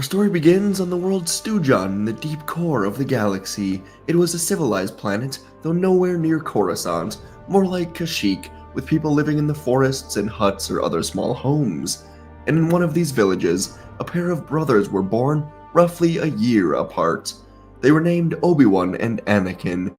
Our story begins on the world Stujon in the deep core of the galaxy. It was a civilized planet, though nowhere near Coruscant, more like Kashyyyk, with people living in the forests and huts or other small homes. And in one of these villages, a pair of brothers were born roughly a year apart. They were named Obi-Wan and Anakin.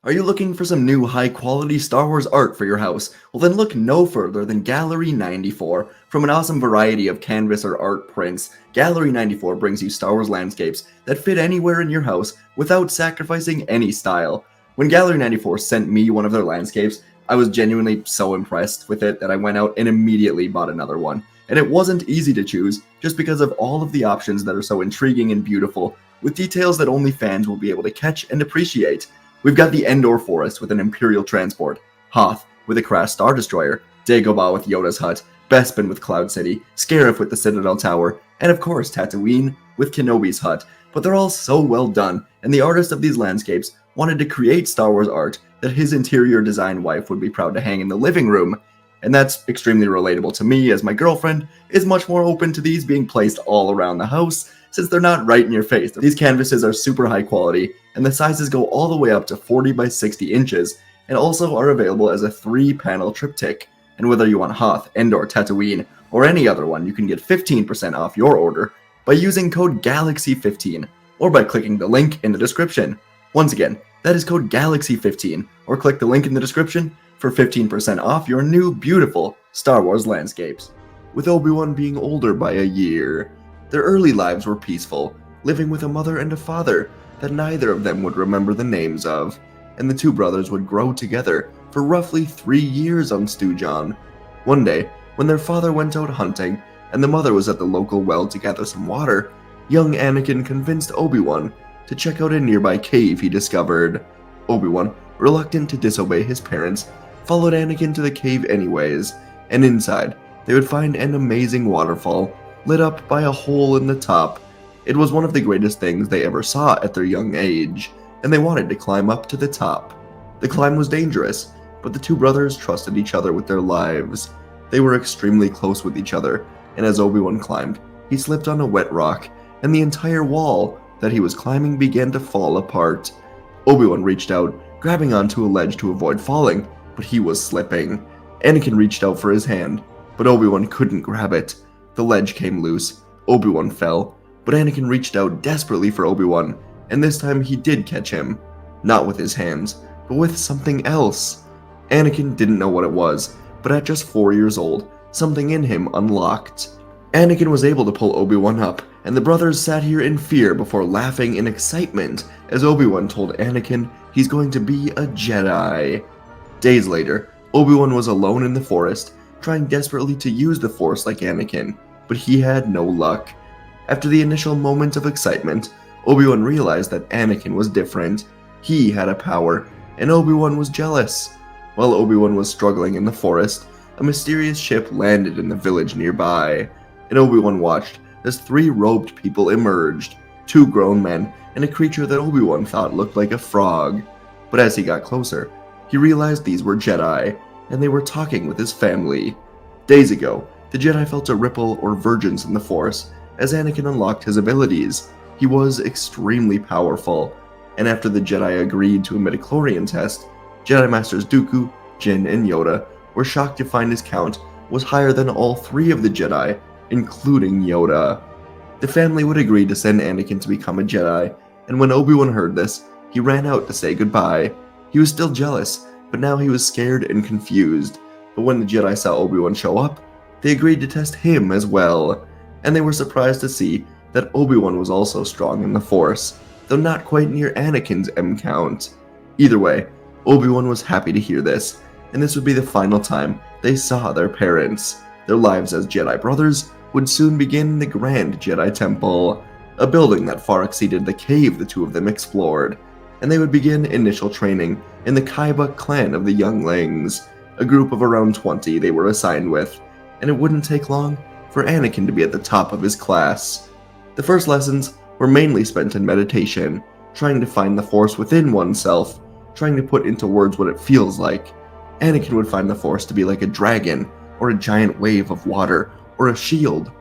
Are you looking for some new high-quality Star Wars art for your house? Well then look no further than Gallery 94. From an awesome variety of canvas or art prints, Gallery 94 brings you Star Wars landscapes that fit anywhere in your house without sacrificing any style. When Gallery 94 sent me one of their landscapes, I was genuinely so impressed with it that I went out and immediately bought another one. And it wasn't easy to choose, just because of all of the options that are so intriguing and beautiful, with details that only fans will be able to catch and appreciate. We've got the Endor Forest with an Imperial transport, Hoth with a crashed Star Destroyer, Dagobah with Yoda's hut, Bespin with Cloud City, Scarif with the Citadel Tower, and of course Tatooine with Kenobi's hut. But they're all so well done, and the artist of these landscapes wanted to create Star Wars art that his interior design wife would be proud to hang in the living room. And that's extremely relatable to me, as my girlfriend is much more open to these being placed all around the house, since they're not right in your face. These canvases are super high quality, and the sizes go all the way up to 40 by 60 inches, and also are available as a 3-panel triptych. And whether you want Hoth, Endor, Tatooine, or any other one, you can get 15% off your order by using code GALAXY15, or by clicking the link in the description. Once again, that is code GALAXY15, or click the link in the description for 15% off your new beautiful Star Wars landscapes. With Obi-Wan being older by a year, their early lives were peaceful, living with a mother and a father that neither of them would remember the names of, and the two brothers would grow together for roughly 3 years on Stujon. One day, when their father went out hunting, and the mother was at the local well to gather some water, young Anakin convinced Obi-Wan to check out a nearby cave he discovered. Obi-Wan, reluctant to disobey his parents, followed Anakin to the cave anyways, and inside, they would find an amazing waterfall, lit up by a hole in the top. It was one of the greatest things they ever saw at their young age, and they wanted to climb up to the top. The climb was dangerous, but the two brothers trusted each other with their lives. They were extremely close with each other, and as Obi-Wan climbed, he slipped on a wet rock, and the entire wall that he was climbing began to fall apart. Obi-Wan reached out, grabbing onto a ledge to avoid falling, but he was slipping. Anakin reached out for his hand, but Obi-Wan couldn't grab it. The ledge came loose. Obi-Wan fell, but Anakin reached out desperately for Obi-Wan, and this time he did catch him. Not with his hands, but with something else. Anakin didn't know what it was, but at just 4 years old, something in him unlocked. Anakin was able to pull Obi-Wan up, and the brothers sat here in fear before laughing in excitement as Obi-Wan told Anakin he's going to be a Jedi. Days later, Obi-Wan was alone in the forest, trying desperately to use the Force like Anakin, but he had no luck. After the initial moment of excitement, Obi-Wan realized that Anakin was different. He had a power, and Obi-Wan was jealous. While Obi-Wan was struggling in the forest, a mysterious ship landed in the village nearby, and Obi-Wan watched as 3 robed people emerged, 2 grown men, and a creature that Obi-Wan thought looked like a frog. But as he got closer, he realized these were Jedi, and they were talking with his family. Days ago, the Jedi felt a ripple or vergence in the Force as Anakin unlocked his abilities. He was extremely powerful, and after the Jedi agreed to a midichlorian test, Jedi Masters Dooku, Jin, and Yoda were shocked to find his count was higher than all 3 of the Jedi, including Yoda. The family would agree to send Anakin to become a Jedi, and when Obi-Wan heard this, he ran out to say goodbye. He was still jealous, but now he was scared and confused. But when the Jedi saw Obi-Wan show up, they agreed to test him as well, and they were surprised to see that Obi-Wan was also strong in the Force, though not quite near Anakin's M count. Either way, Obi-Wan was happy to hear this, and this would be the final time they saw their parents. Their lives as Jedi brothers would soon begin in the Grand Jedi Temple, a building that far exceeded the cave the two of them explored, and they would begin initial training in the Kaiba clan of the Younglings, a group of around 20 they were assigned with, and it wouldn't take long for Anakin to be at the top of his class. The first lessons were mainly spent in meditation, trying to find the Force within oneself, trying to put into words what it feels like. Anakin would find the Force to be like a dragon, or a giant wave of water, or a shield,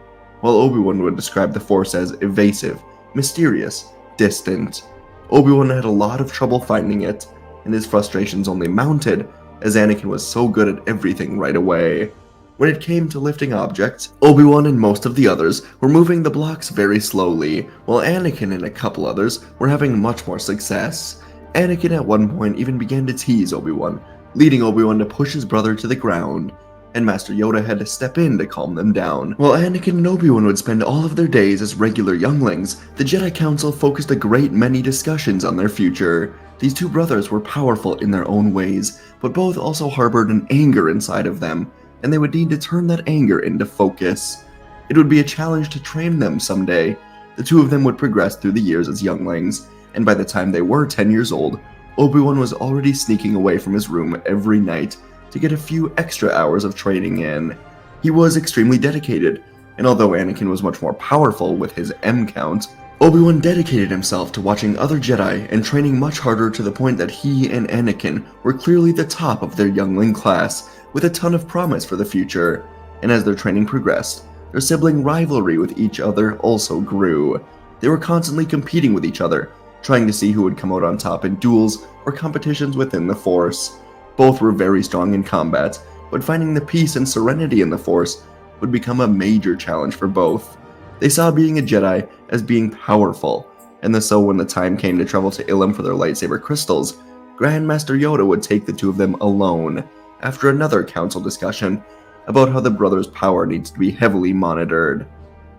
while Obi-Wan would describe the Force as evasive, mysterious, distant. Obi-Wan had a lot of trouble finding it, and his frustrations only mounted as Anakin was so good at everything right away. When it came to lifting objects, Obi-Wan and most of the others were moving the blocks very slowly, while Anakin and a couple others were having much more success. Anakin at one point even began to tease Obi-Wan, leading Obi-Wan to push his brother to the ground, and Master Yoda had to step in to calm them down. While Anakin and Obi-Wan would spend all of their days as regular younglings, the Jedi Council focused a great many discussions on their future. These two brothers were powerful in their own ways, but both also harbored an anger inside of them, and they would need to turn that anger into focus. It would be a challenge to train them someday. The two of them would progress through the years as younglings, and by the time they were 10 years old, Obi-Wan was already sneaking away from his room every night to get a few extra hours of training in. He was extremely dedicated, and although Anakin was much more powerful with his M count, Obi-Wan dedicated himself to watching other Jedi and training much harder to the point that he and Anakin were clearly the top of their youngling class, with a ton of promise for the future. And as their training progressed, their sibling rivalry with each other also grew. They were constantly competing with each other, trying to see who would come out on top in duels or competitions within the Force. Both were very strong in combat, but finding the peace and serenity in the Force would become a major challenge for both. They saw being a Jedi as being powerful, and so when the time came to travel to Ilum for their lightsaber crystals, Grand Master Yoda would take the two of them alone, after another council discussion about how the brothers' power needs to be heavily monitored.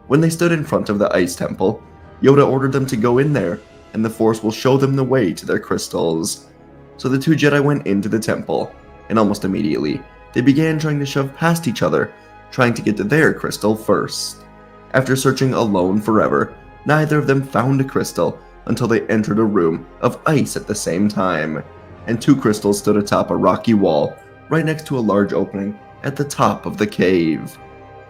When they stood in front of the Ice Temple, Yoda ordered them to go in there, and the Force will show them the way to their crystals. So the two Jedi went into the temple, and almost immediately, they began trying to shove past each other, trying to get to their crystal first. After searching alone forever, neither of them found a crystal until they entered a room of ice at the same time, and two crystals stood atop a rocky wall, right next to a large opening at the top of the cave.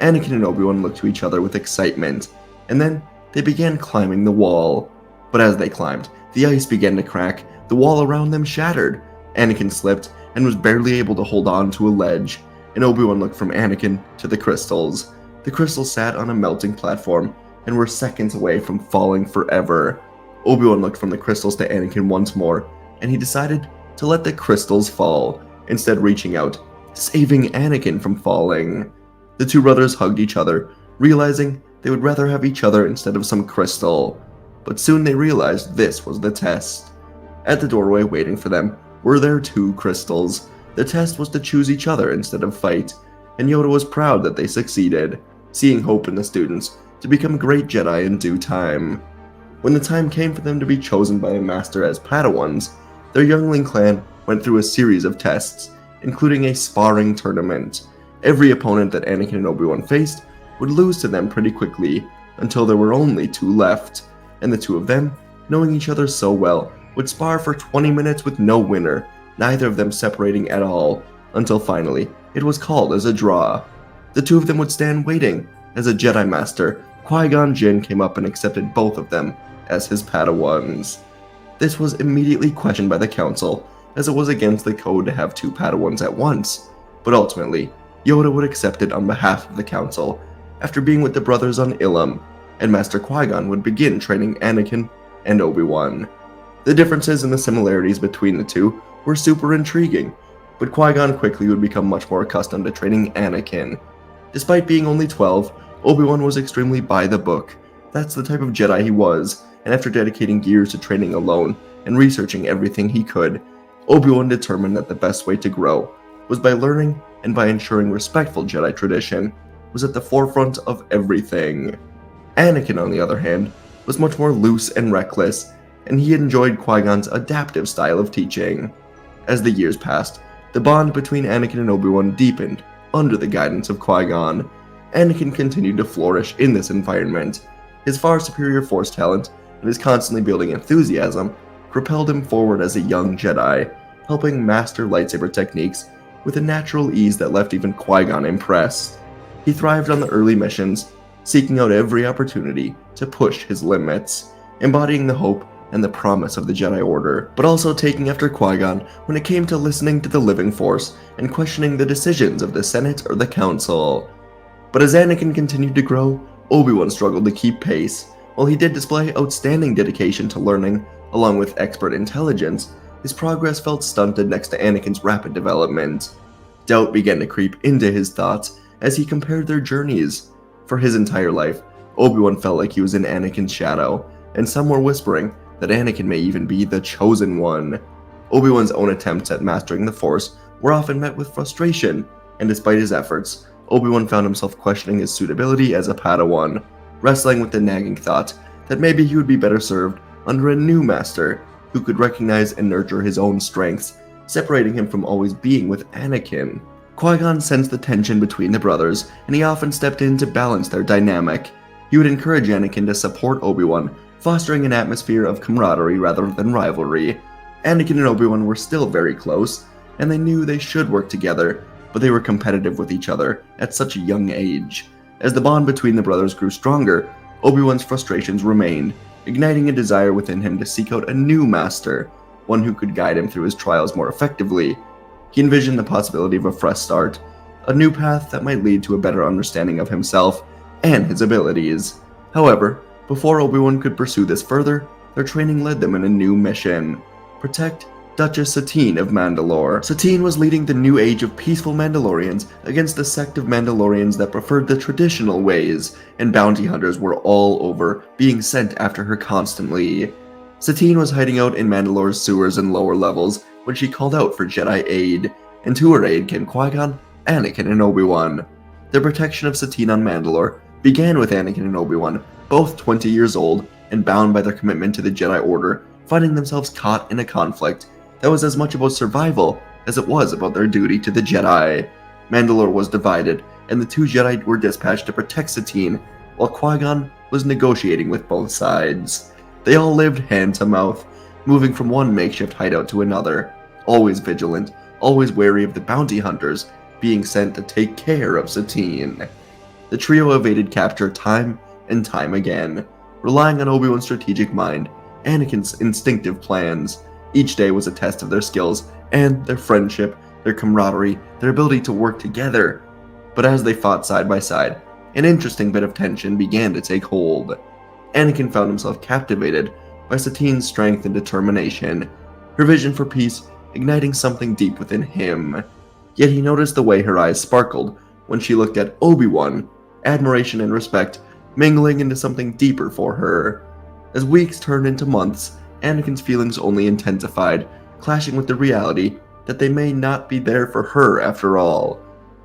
Anakin and Obi-Wan looked to each other with excitement, and then they began climbing the wall. But as they climbed, the ice began to crack, the wall around them shattered. Anakin slipped and was barely able to hold on to a ledge, and Obi-Wan looked from Anakin to the crystals. The crystals sat on a melting platform and were seconds away from falling forever. Obi-Wan looked from the crystals to Anakin once more, and he decided to let the crystals fall, instead reaching out, saving Anakin from falling. The two brothers hugged each other, realizing they would rather have each other instead of some crystal. But soon they realized this was the test. At the doorway waiting for them were their two crystals. The test was to choose each other instead of fight, and Yoda was proud that they succeeded, seeing hope in the students to become great Jedi in due time. When the time came for them to be chosen by a master as Padawans, their youngling clan went through a series of tests, including a sparring tournament. Every opponent that Anakin and Obi-Wan faced would lose to them pretty quickly, until there were only two left, and the two of them, knowing each other so well, would spar for 20 minutes with no winner, neither of them separating at all, until finally it was called as a draw. The two of them would stand waiting as a Jedi Master, Qui-Gon Jinn, came up and accepted both of them as his Padawans. This was immediately questioned by the Council, as it was against the code to have two Padawans at once, but ultimately, Yoda would accept it on behalf of the Council, after being with the brothers on Ilum, and Master Qui-Gon would begin training Anakin and Obi-Wan. The differences and the similarities between the two were super intriguing, but Qui-Gon quickly would become much more accustomed to training Anakin. Despite being only 12, Obi-Wan was extremely by the book. That's the type of Jedi he was, and after dedicating years to training alone and researching everything he could, Obi-Wan determined that the best way to grow was by learning and by ensuring respectful Jedi tradition was at the forefront of everything. Anakin, on the other hand, was much more loose and reckless, and he enjoyed Qui-Gon's adaptive style of teaching. As the years passed, the bond between Anakin and Obi-Wan deepened under the guidance of Qui-Gon. Anakin continued to flourish in this environment. His far superior Force talent and his constantly building enthusiasm propelled him forward as a young Jedi, helping master lightsaber techniques with a natural ease that left even Qui-Gon impressed. He thrived on the early missions, seeking out every opportunity to push his limits, embodying the hope and the promise of the Jedi Order, but also taking after Qui-Gon when it came to listening to the living Force and questioning the decisions of the Senate or the Council. But as Anakin continued to grow, Obi-Wan struggled to keep pace. While he did display outstanding dedication to learning, along with expert intelligence, his progress felt stunted next to Anakin's rapid development. Doubt began to creep into his thoughts as he compared their journeys. For his entire life, Obi-Wan felt like he was in Anakin's shadow, and some were whispering that Anakin may even be the Chosen One. Obi-Wan's own attempts at mastering the Force were often met with frustration, and despite his efforts, Obi-Wan found himself questioning his suitability as a Padawan, wrestling with the nagging thought that maybe he would be better served under a new master who could recognize and nurture his own strengths, separating him from always being with Anakin. Qui-Gon sensed the tension between the brothers, and he often stepped in to balance their dynamic. He would encourage Anakin to support Obi-Wan, fostering an atmosphere of camaraderie rather than rivalry. Anakin and Obi-Wan were still very close, and they knew they should work together, but they were competitive with each other at such a young age. As the bond between the brothers grew stronger, Obi-Wan's frustrations remained, igniting a desire within him to seek out a new master, one who could guide him through his trials more effectively. He envisioned the possibility of a fresh start, a new path that might lead to a better understanding of himself and his abilities. However, before Obi-Wan could pursue this further, their training led them in a new mission: protect Duchess Satine of Mandalore. Satine was leading the new age of peaceful Mandalorians against a sect of Mandalorians that preferred the traditional ways, and bounty hunters were all over, being sent after her constantly. Satine was hiding out in Mandalore's sewers and lower levels when she called out for Jedi aid, and to her aid came Qui-Gon, Anakin, and Obi-Wan. The protection of Satine on Mandalore began with Anakin and Obi-Wan, both 20 years old and bound by their commitment to the Jedi Order, finding themselves caught in a conflict that was as much about survival as it was about their duty to the Jedi. Mandalore was divided, and the two Jedi were dispatched to protect Satine, while Qui-Gon was negotiating with both sides. They all lived hand to mouth, moving from one makeshift hideout to another, always vigilant, always wary of the bounty hunters being sent to take care of Satine. The trio evaded capture time and time again, relying on Obi-Wan's strategic mind, Anakin's instinctive plans. Each day was a test of their skills and their friendship, their camaraderie, their ability to work together. But as they fought side by side, an interesting bit of tension began to take hold. Anakin found himself captivated by Satine's strength and determination, her vision for peace igniting something deep within him. Yet he noticed the way her eyes sparkled when she looked at Obi-Wan, admiration and respect mingling into something deeper for her. As weeks turned into months, Anakin's feelings only intensified, clashing with the reality that they may not be there for her after all.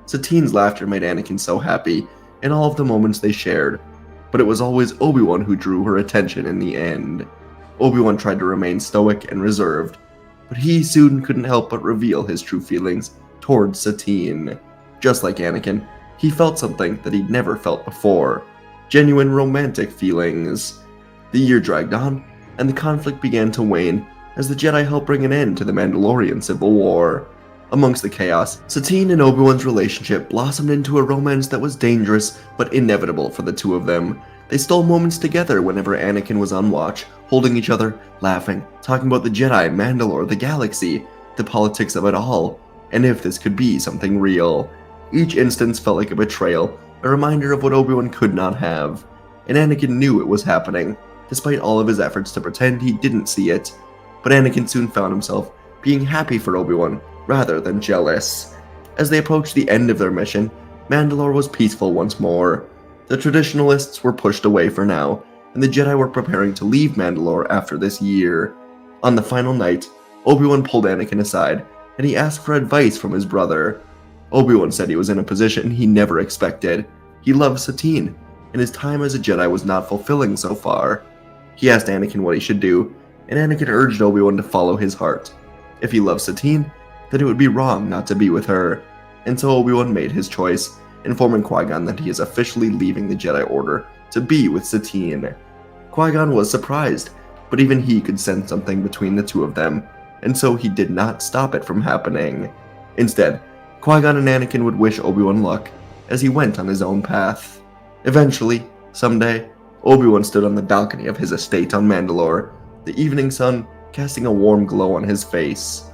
Satine's laughter made Anakin so happy in all of the moments they shared, but it was always Obi-Wan who drew her attention in the end. Obi-Wan tried to remain stoic and reserved, but he soon couldn't help but reveal his true feelings towards Satine. Just like Anakin, he felt something that he'd never felt before: genuine romantic feelings. The year dragged on, and the conflict began to wane as the Jedi helped bring an end to the Mandalorian Civil War. Amongst the chaos, Satine and Obi-Wan's relationship blossomed into a romance that was dangerous but inevitable for the two of them. They stole moments together whenever Anakin was on watch, holding each other, laughing, talking about the Jedi, Mandalore, the galaxy, the politics of it all, and if this could be something real. Each instance felt like a betrayal, a reminder of what Obi-Wan could not have, and Anakin knew it was happening, despite all of his efforts to pretend he didn't see it. But Anakin soon found himself being happy for Obi-Wan rather than jealous. As they approached the end of their mission, Mandalore was peaceful once more. The traditionalists were pushed away for now, and the Jedi were preparing to leave Mandalore after this year. On the final night, Obi-Wan pulled Anakin aside, and he asked for advice from his brother. Obi-Wan said he was in a position he never expected. He loved Satine, and his time as a Jedi was not fulfilling so far. He asked Anakin what he should do, and Anakin urged Obi-Wan to follow his heart. If he loved Satine, then it would be wrong not to be with her, and so Obi-Wan made his choice, informing Qui-Gon that he is officially leaving the Jedi Order to be with Satine. Qui-Gon was surprised, but even he could sense something between the two of them, and so he did not stop it from happening. Instead, Qui-Gon and Anakin would wish Obi-Wan luck as he went on his own path. Eventually, someday, Obi-Wan stood on the balcony of his estate on Mandalore, the evening sun casting a warm glow on his face.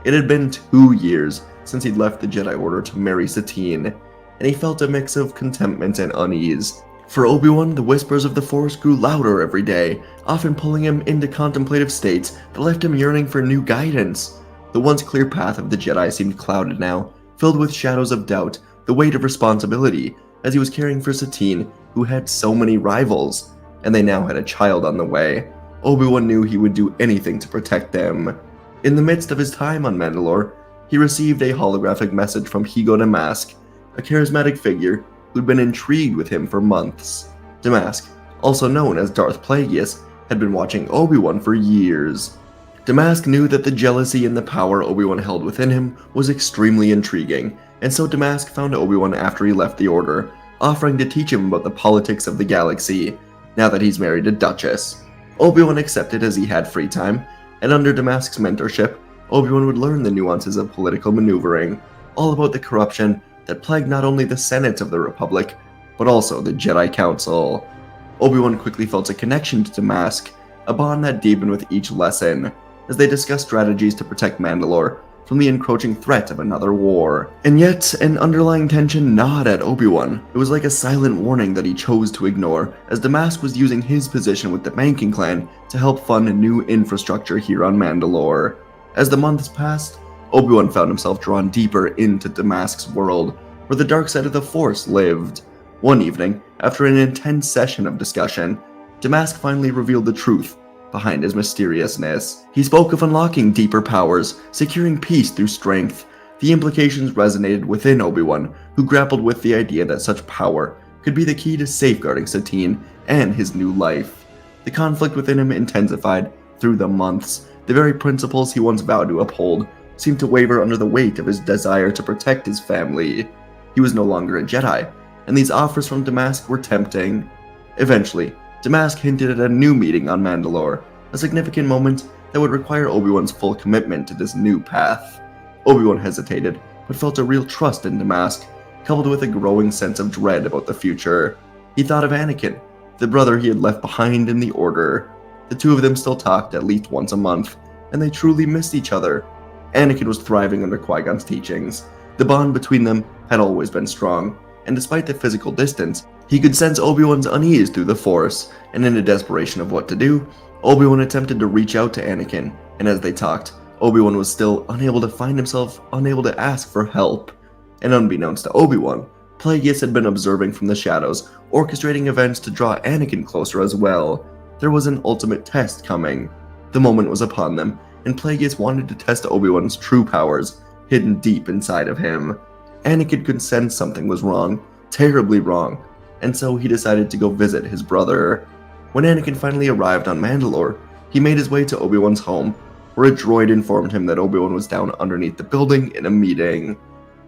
It had been 2 years since he'd left the Jedi Order to marry Satine, and he felt a mix of contentment and unease. For Obi-Wan, the whispers of the Force grew louder every day, often pulling him into contemplative states that left him yearning for new guidance. The once clear path of the Jedi seemed clouded now, filled with shadows of doubt, the weight of responsibility, as he was caring for Satine, who had so many rivals, and they now had a child on the way. Obi-Wan knew he would do anything to protect them. In the midst of his time on Mandalore, he received a holographic message from Higo Damask, a charismatic figure who'd been intrigued with him for months. Damask, also known as Darth Plagueis, had been watching Obi-Wan for years. Damask knew that the jealousy and the power Obi-Wan held within him was extremely intriguing, and so Damask found Obi-Wan after he left the Order, offering to teach him about the politics of the galaxy, now that he's married a Duchess. Obi-Wan accepted as he had free time, and under Damask's mentorship, Obi-Wan would learn the nuances of political maneuvering, all about the corruption that plagued not only the Senate of the Republic, but also the Jedi Council. Obi-Wan quickly felt a connection to Damask, a bond that deepened with each lesson, as they discussed strategies to protect Mandalore from the encroaching threat of another war. And yet, an underlying tension gnawed at Obi-Wan. It was like a silent warning that he chose to ignore, as Damask was using his position with the banking clan to help fund new infrastructure here on Mandalore. As the months passed, Obi-Wan found himself drawn deeper into Damask's world, where the dark side of the Force lived. One evening, after an intense session of discussion, Damask finally revealed the truth behind his mysteriousness. He spoke of unlocking deeper powers, securing peace through strength. The implications resonated within Obi-Wan, who grappled with the idea that such power could be the key to safeguarding Satine and his new life. The conflict within him intensified through the months. The very principles he once vowed to uphold seemed to waver under the weight of his desire to protect his family. He was no longer a Jedi, and these offers from Damask were tempting. Eventually, Damask hinted at a new meeting on Mandalore, a significant moment that would require Obi-Wan's full commitment to this new path. Obi-Wan hesitated, but felt a real trust in Damask, coupled with a growing sense of dread about the future. He thought of Anakin, the brother he had left behind in the Order. The two of them still talked at least once a month, and they truly missed each other. Anakin was thriving under Qui-Gon's teachings. The bond between them had always been strong, and despite the physical distance, he could sense Obi-Wan's unease through the Force, and in a desperation of what to do, Obi-Wan attempted to reach out to Anakin, and as they talked, Obi-Wan was still unable to ask for help. And unbeknownst to Obi-Wan, Plagueis had been observing from the shadows, orchestrating events to draw Anakin closer as well. There was an ultimate test coming. The moment was upon them, and Plagueis wanted to test Obi-Wan's true powers, hidden deep inside of him. Anakin could sense something was wrong, terribly wrong, and so he decided to go visit his brother. When Anakin finally arrived on Mandalore, he made his way to Obi-Wan's home, where a droid informed him that Obi-Wan was down underneath the building in a meeting.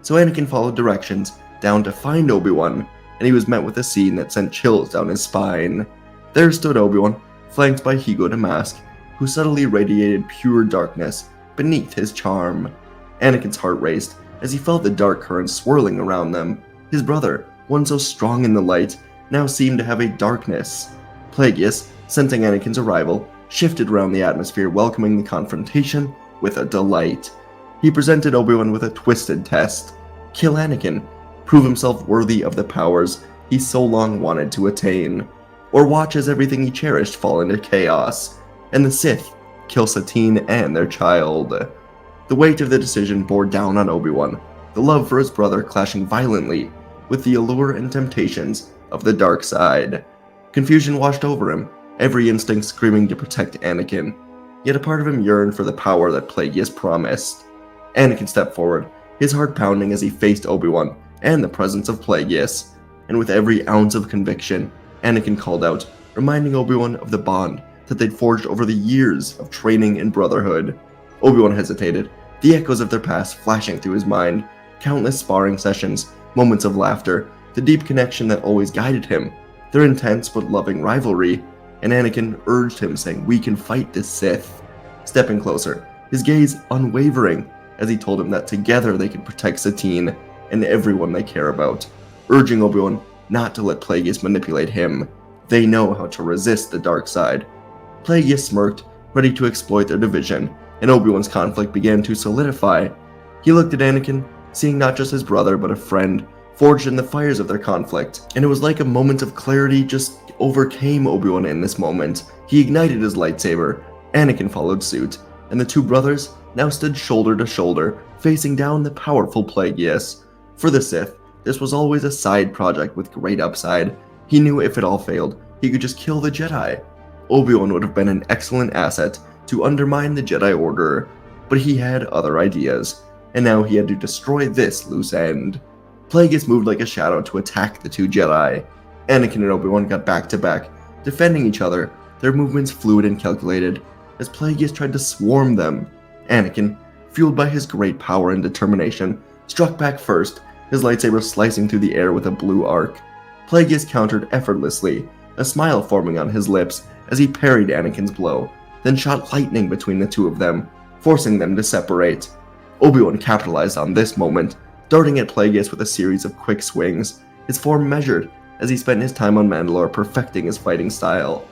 So Anakin followed directions down to find Obi-Wan, and he was met with a scene that sent chills down his spine. There stood Obi-Wan, flanked by Higo Damask, who subtly radiated pure darkness beneath his charm. Anakin's heart raced as he felt the dark currents swirling around them. His brother, one so strong in the light, now seemed to have a darkness. Plagueis, sensing Anakin's arrival, shifted around the atmosphere, welcoming the confrontation with a delight. He presented Obi-Wan with a twisted test: kill Anakin, prove himself worthy of the powers he so long wanted to attain, or watch as everything he cherished fall into chaos, and the Sith kill Satine and their child. The weight of the decision bore down on Obi-Wan, the love for his brother clashing violently with the allure and temptations of the dark side. Confusion washed over him, every instinct screaming to protect Anakin, yet a part of him yearned for the power that Plagueis promised. Anakin stepped forward, his heart pounding as he faced Obi-Wan and the presence of Plagueis, and with every ounce of conviction, Anakin called out, reminding Obi-Wan of the bond that they'd forged over the years of training and brotherhood. Obi-Wan hesitated, the echoes of their past flashing through his mind, countless sparring sessions, moments of laughter, the deep connection that always guided him, their intense but loving rivalry, and Anakin urged him, saying, "We can fight this Sith." Stepping closer, his gaze unwavering, as he told him that together they could protect Satine and everyone they care about, urging Obi-Wan not to let Plagueis manipulate him. They know how to resist the dark side. Plagueis smirked, ready to exploit their division, and Obi-Wan's conflict began to solidify. He looked at Anakin, seeing not just his brother but a friend forged in the fires of their conflict. And it was like a moment of clarity just overcame Obi-Wan in this moment. He ignited his lightsaber, Anakin followed suit, and the two brothers now stood shoulder to shoulder, facing down the powerful Plagueis. For the Sith, this was always a side project with great upside. He knew if it all failed, he could just kill the Jedi. Obi-Wan would have been an excellent asset to undermine the Jedi Order, but he had other ideas, and now he had to destroy this loose end. Plagueis moved like a shadow to attack the two Jedi. Anakin and Obi-Wan got back to back, defending each other, their movements fluid and calculated, as Plagueis tried to swarm them. Anakin, fueled by his great power and determination, struck back first, his lightsaber slicing through the air with a blue arc. Plagueis countered effortlessly, a smile forming on his lips as he parried Anakin's blow, then shot lightning between the two of them, forcing them to separate. Obi-Wan capitalized on this moment, darting at Plagueis with a series of quick swings, his form measured as he spent his time on Mandalore perfecting his fighting style.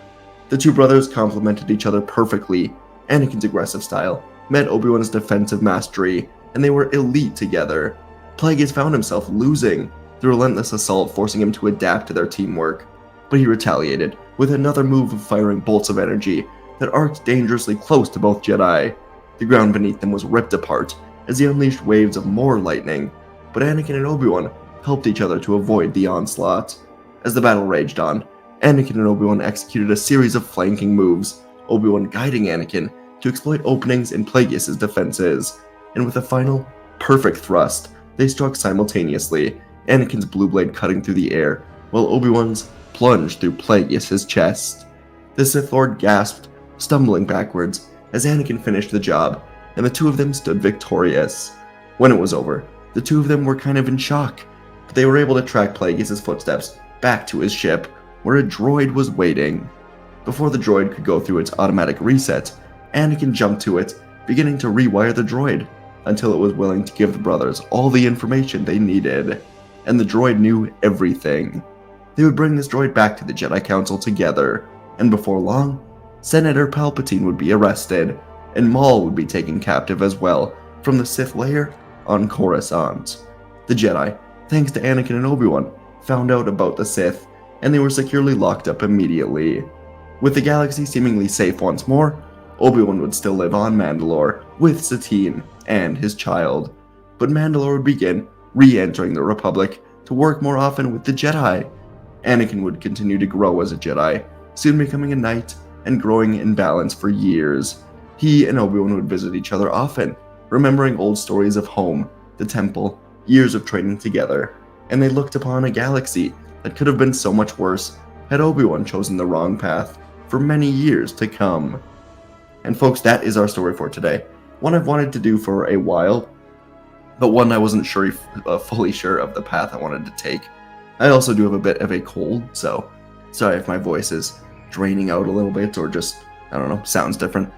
The two brothers complemented each other perfectly. Anakin's aggressive style met Obi-Wan's defensive mastery, and they were elite together. Plagueis found himself losing, the relentless assault forcing him to adapt to their teamwork. But he retaliated with another move of firing bolts of energy that arced dangerously close to both Jedi. The ground beneath them was ripped apart as he unleashed waves of more lightning, but Anakin and Obi-Wan helped each other to avoid the onslaught. As the battle raged on, Anakin and Obi-Wan executed a series of flanking moves, Obi-Wan guiding Anakin to exploit openings in Plagueis' defenses, and with a final, perfect thrust, they struck simultaneously, Anakin's blue blade cutting through the air, while Obi-Wan's plunged through Plagueis' chest. The Sith Lord gasped, stumbling backwards, as Anakin finished the job, and the two of them stood victorious. When it was over, the two of them were kind of in shock, but they were able to track Plagueis' footsteps back to his ship, where a droid was waiting. Before the droid could go through its automatic reset, Anakin jumped to it, beginning to rewire the droid, until it was willing to give the brothers all the information they needed. And the droid knew everything. They would bring this droid back to the Jedi Council together, and before long, Senator Palpatine would be arrested, and Maul would be taken captive as well, from the Sith lair on Coruscant. The Jedi, thanks to Anakin and Obi-Wan, found out about the Sith, and they were securely locked up immediately. With the galaxy seemingly safe once more, Obi-Wan would still live on Mandalore with Satine and his child, but Mandalore would begin re-entering the Republic to work more often with the Jedi. Anakin would continue to grow as a Jedi, soon becoming a knight and growing in balance for years. He and Obi-Wan would visit each other often, remembering old stories of home, the temple, years of training together, and they looked upon a galaxy that could have been so much worse had Obi-Wan chosen the wrong path for many years to come. And folks, that is our story for today. One I've wanted to do for a while, but one I wasn't fully sure of the path I wanted to take. I also do have a bit of a cold, so sorry if my voice is draining out a little bit or just, I don't know, sounds different,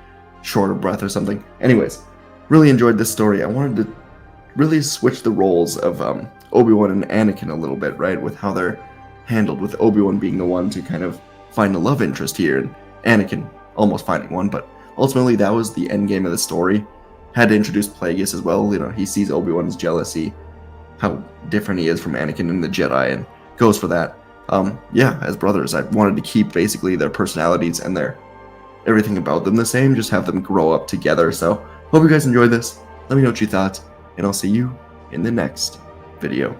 short of breath or something. Anyways, really enjoyed this story. I wanted to really switch the roles of Obi-Wan and Anakin a little bit, right, with how they're handled, with Obi-Wan being the one to kind of find a love interest here, and Anakin almost finding one, but ultimately that was the end game of the story. Had to introduce Plagueis as well. You know, he sees Obi-Wan's jealousy, how different he is from Anakin and the Jedi, and goes for that. Yeah, as brothers, I wanted to keep basically their personalities and their everything about them the same, just have them grow up together. So, hope you guys enjoyed this. Let me know what you thought, and I'll see you in the next video.